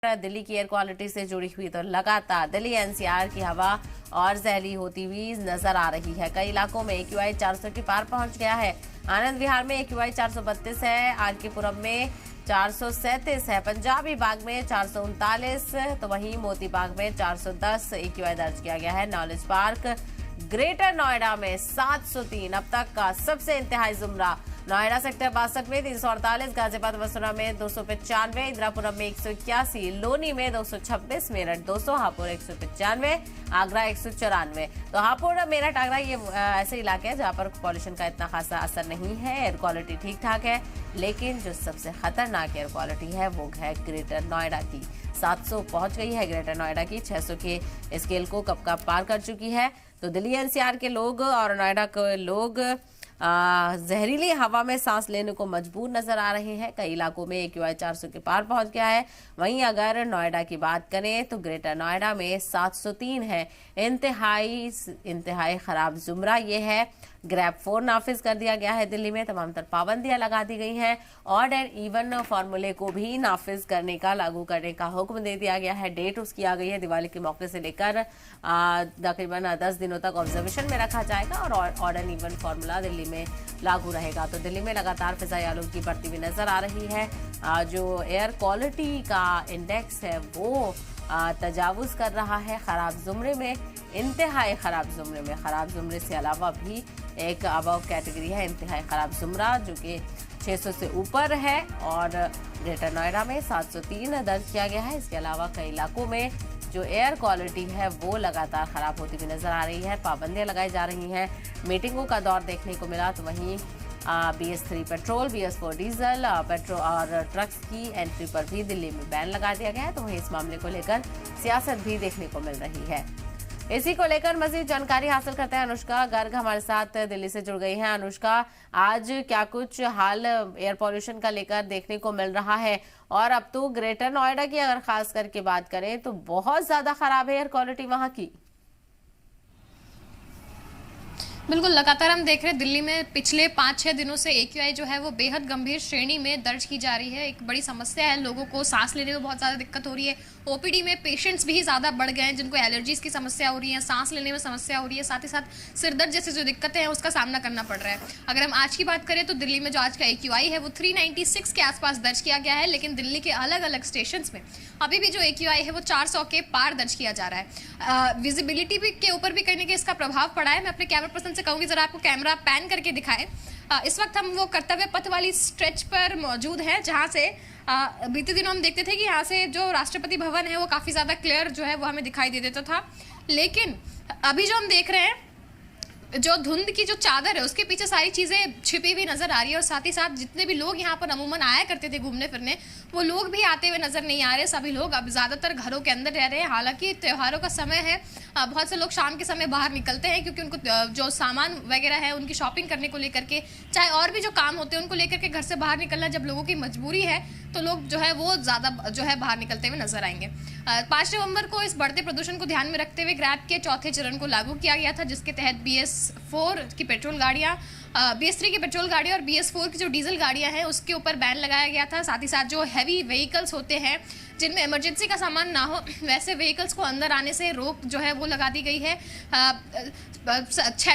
दिल्ली की air quality से जुड़ी हुई तो लगातार दिल्ली एनसीआर की हवा और जहरी होती हुई नजर आ रही है। कई इलाकों में AQI 400 के पार पहुंच गया है। आनंद विहार में AQI 432 है, आर के पुरम में 437 है, पंजाबी बाग में 439, तो वहीं मोती बाग में 410 AQI दर्ज किया गया है। नॉलेज पार्क ग्रेटर नोएडा में 703 अब तक का सबसे इंतहाई जुमरा। नोएडा सेक्टर 62 में 348, गाजियाबाद वसुंधरा में 295, इंदिरापुरम में 181, लोनी में 226, मेरठ 200, हापुड़ 195, आगरा 194। तो हापुड़, मेरठ, आगरा ये ऐसे इलाके हैं जहां पर पॉल्यूशन का इतना खासा असर नहीं है, एयर क्वालिटी ठीक ठाक है। लेकिन जो सबसे खतरनाक एयर क्वालिटी है वो है ग्रेटर नोएडा की। 700 पहुंच गई है ग्रेटर नोएडा की, 600 के स्केल को कब कब पार कर चुकी है। तो दिल्ली एनसीआर के लोग और नोएडा के लोग जहरीली हवा में सांस लेने को मजबूर नजर आ रहे हैं। कई इलाकों में AQI 400 के पार पहुंच गया है। वहीं अगर नोएडा की बात करें तो ग्रेटर नोएडा में 703 है। इंतहाई खराब जुमरा ये है। ग्रैब 4 नाफिज कर दिया गया है। दिल्ली में तमाम तर पाबंदियां लगा दी गई हैं। ऑड एंड इवन फार्मूले को भी नाफिज करने का, लागू करने का हुक्म दे दिया गया है। डेट उसकी आ गई है, दिवाली के मौके से लेकर तकरीबन 10 दिनों तक ऑब्जर्वेशन में रखा जाएगा और odd and even formula Delhi में लागू रहेगा। तो दिल्ली में लगातार फिजाई आलूगी बढ़ती हुई नजर आ रही है। जो एयर क्वालिटी का इंडेक्स है वो तजावुज कर रहा है खराब जुमरे में, इंतहाई खराब जुमरे में। खराब जुमरे से अलावा भी एक अबव कैटेगरी है इंतहाई खराब जुमरा, जो कि 600 से ऊपर है और ग्रेटर नोएडा में 703 दर्ज किया गया है। इसके अलावा कई इलाकों में जो एयर क्वालिटी है वो लगातार खराब होती हुई नजर आ रही है। पाबंदियां लगाई जा रही हैं। मीटिंगों का दौर देखने को मिला। तो वहीं BS3 petrol, BS4 diesel, petrol और ट्रक्स की एंट्री पर भी दिल्ली में बैन लगा दिया गया है। तो वहीं इस मामले को लेकर सियासत भी देखने को मिल रही है। इसी को लेकर मजीद जानकारी हासिल करते हैं अनुष्का गर्ग हमारे साथ दिल्ली से जुड़ गई हैं। अनुष्का, आज क्या कुछ हाल एयर पॉल्यूशन का लेकर देखने को मिल रहा है? और अब तो ग्रेटर नोएडा की अगर खास करके बात करें तो बहुत ज्यादा खराब है एयर क्वालिटी वहां की। बिल्कुल, लगातार हम देख रहे हैं दिल्ली में पिछले 5-6 दिनों से AQI जो है वो बेहद गंभीर श्रेणी में दर्ज की जा रही है। एक बड़ी समस्या है, लोगों को सांस लेने में बहुत ज़्यादा दिक्कत हो रही है। OPD में पेशेंट्स भी ज़्यादा बढ़ गए हैं जिनको एलर्जीज की समस्या हो रही है, सांस लेने में समस्या हो रही है, साथ ही साथ सिरदर्द जैसी जो दिक्कतें हैं उसका सामना करना पड़ रहा है। अगर हम आज की बात करें तो दिल्ली में जो आज का AQI है वो 396 के आसपास दर्ज किया गया है, लेकिन दिल्ली के अलग अलग स्टेशन में अभी भी जो AQI है वो 400 के पार दर्ज किया जा रहा है। विजिबिलिटी भी के ऊपर भी कहीं ना कहीं इसका प्रभाव पड़ा है। मैं अपने कैमरा पर्सन से कहूँगी जरा आपको कैमरा पैन करके दिखाएं। इस वक्त हम वो कर्तव्य पथ वाली स्ट्रेच पर मौजूद हैं जहां से बीते दिनों हम देखते थे कि यहाँ से जो राष्ट्रपति भवन है वो काफ़ी ज़्यादा क्लियर जो है वो हमें दिखाई दे देता था। लेकिन अभी जो हम देख रहे हैं, जो धुंध की जो चादर है उसके पीछे सारी चीज़ें छिपी हुई नजर आ रही है। और साथ ही साथ जितने भी लोग यहाँ पर अमूमन आया करते थे घूमने फिरने, वो लोग भी आते हुए नजर नहीं आ रहे। सभी लोग अब ज़्यादातर घरों के अंदर रह रहे हैं। हालांकि त्योहारों का समय है, बहुत से लोग शाम के समय बाहर निकलते हैं क्योंकि उनको जो सामान वगैरह है उनकी शॉपिंग करने को लेकर के, चाहे और भी जो काम होते हैं उनको लेकर के घर से बाहर निकलना जब लोगों की मजबूरी है तो लोग जो है वो ज़्यादा जो है बाहर निकलते हुए नजर आएंगे। 5 नवंबर को इस बढ़ते प्रदूषण को ध्यान में रखते हुए ग्रैब के चौथे चरण को लागू किया गया था, जिसके तहत BS4 की पेट्रोल गाड़ियाँ, BS3 की पेट्रोल गाड़ियाँ और BS4 की जो डीजल गाड़ियाँ हैं उसके ऊपर बैन लगाया गया था। साथ ही साथ जो हैवी व्हीकल्स होते हैं जिनमें इमरजेंसी का सामान ना हो, वैसे व्हीकल्स को अंदर आने से रोक जो है वो लगा दी गई है।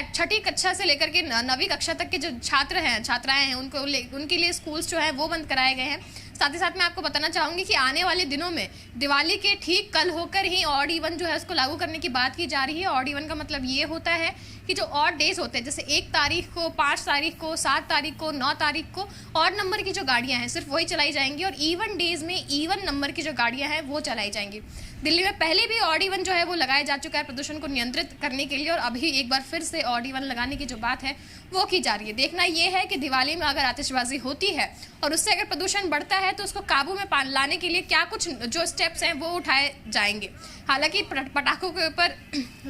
छठी कक्षा से लेकर के 9वीं कक्षा तक के जो छात्र हैं, छात्राएं हैं, उनके लिए स्कूल्स जो है वो बंद कराए गए हैं। साथ ही साथ मैं आपको बताना चाहूँगी कि आने वाले दिनों में दिवाली के ठीक कल होकर ही ऑड इवन जो है उसको लागू करने की बात की जा रही है। ऑड इवन का मतलब ये होता है कि जो ऑड डेज होते हैं, जैसे 1 तारीख को, 5 तारीख को, 7 तारीख को, 9 तारीख को ऑड नंबर की जो गाड़ियां हैं सिर्फ वही चलाई जाएंगी और इवन डेज में इवन नंबर की जो गाड़ियां हैं वो चलाई जाएंगी। दिल्ली में पहले भी ऑड इवन जो है वो लगाया जा चुका है प्रदूषण को नियंत्रित करने के लिए, और अभी एक बार फिर से ऑड इवन लगाने की जो बात है वो की जा रही है। देखना ये है कि दिवाली में अगर आतिशबाजी होती है और उससे अगर प्रदूषण बढ़ता है तो उसको काबू में लाने के लिए क्या कुछ जो स्टेप्स हैं वो उठाए जाएंगे। हालांकि पटाखों के ऊपर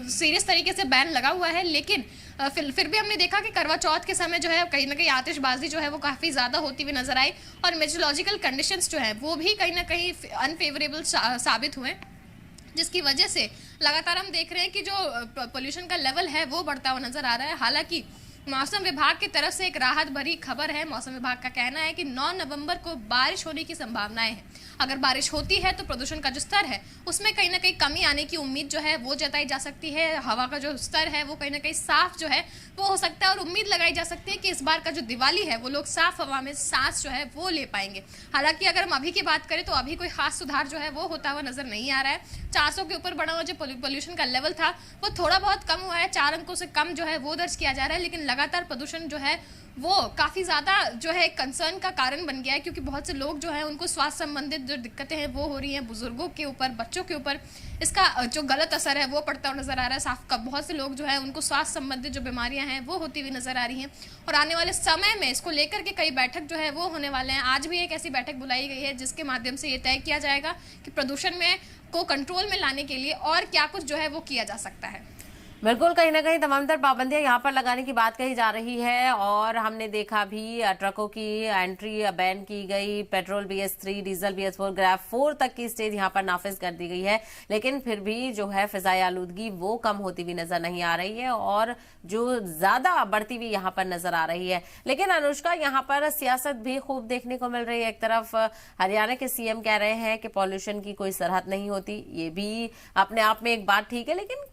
सीरियस तरीके से बैन लगा हुआ है, लेकिन फिर भी हमने देखा कि करवा चौथ के समय जो है कहीं ना कहीं आतिशबाजी जो है वो काफ़ी ज़्यादा होती हुई नजर आई और मेट्रोलॉजिकल कंडीशंस जो है वो भी कहीं ना कहीं अनफेवरेबल साबित हुए, जिसकी वजह से लगातार हम देख रहे हैं कि जो पोल्यूशन का लेवल है वो बढ़ता हुआ नजर आ रहा है। हालांकि मौसम विभाग की तरफ से एक राहत भरी खबर है। मौसम विभाग का कहना है कि 9 नवंबर को बारिश होने की संभावनाएं हैं। अगर बारिश होती है तो प्रदूषण का जो स्तर है उसमें कहीं ना कहीं कमी आने की उम्मीद जो है वो जताई जा सकती है। हवा का जो स्तर है वो कहीं ना कहीं साफ जो है वो हो सकता है और उम्मीद लगाई जा सकती है कि इस बार का जो दिवाली है वो लोग साफ हवा में सांस जो है वो ले पाएंगे। हालांकि अगर हम अभी की बात करें तो अभी कोई खास सुधार जो है वो होता हुआ नजर नहीं आ रहा है। 400 के ऊपर बना हुआ जो पोल्यूशन का लेवल था वो थोड़ा बहुत कम हुआ है, 4 अंकों से कम जो है वो दर्ज किया जा रहा है। लेकिन लगातार प्रदूषण जो है वो काफी ज्यादा जो है कंसर्न का कारण बन गया है, क्योंकि बहुत से लोग जो है उनको स्वास्थ्य संबंधित जो दिक्कतें हैं वो हो रही हैं, बुजुर्गों के ऊपर, बच्चों के ऊपर इसका जो गलत असर है वो पड़ता हुआ नजर आ रहा है। साफ का बहुत से लोग जो है उनको स्वास्थ्य संबंधित जो बीमारियां हैं वो होती हुई नजर आ रही हैं। और आने वाले समय में इसको लेकर के कई बैठक जो है वो होने वाले हैं। आज भी एक ऐसी बैठक बुलाई गई है जिसके माध्यम से ये तय किया जाएगा कि प्रदूषण में को कंट्रोल में लाने के लिए और क्या कुछ जो है वो किया जा सकता है। बिल्कुल, कहीं ना कहीं तमाम तर पाबंदियां यहाँ पर लगाने की बात कही जा रही है और हमने देखा भी ट्रकों की एंट्री बैन की गई, petrol BS3, diesel BS4, grab 4 तक की स्टेज यहाँ पर नाफिज कर दी गई है। लेकिन फिर भी जो है फिजाई आलूदगी वो कम होती हुई नजर नहीं आ रही है और जो ज्यादा बढ़ती हुई यहाँ पर नजर आ रही है। लेकिन अनुष्का, यहाँ पर सियासत भी खूब देखने को मिल रही है। एक तरफ हरियाणा के CM कह रहे हैं कि पॉल्यूशन की कोई सरहद नहीं होती, ये भी अपने आप में एक बात ठीक है, लेकिन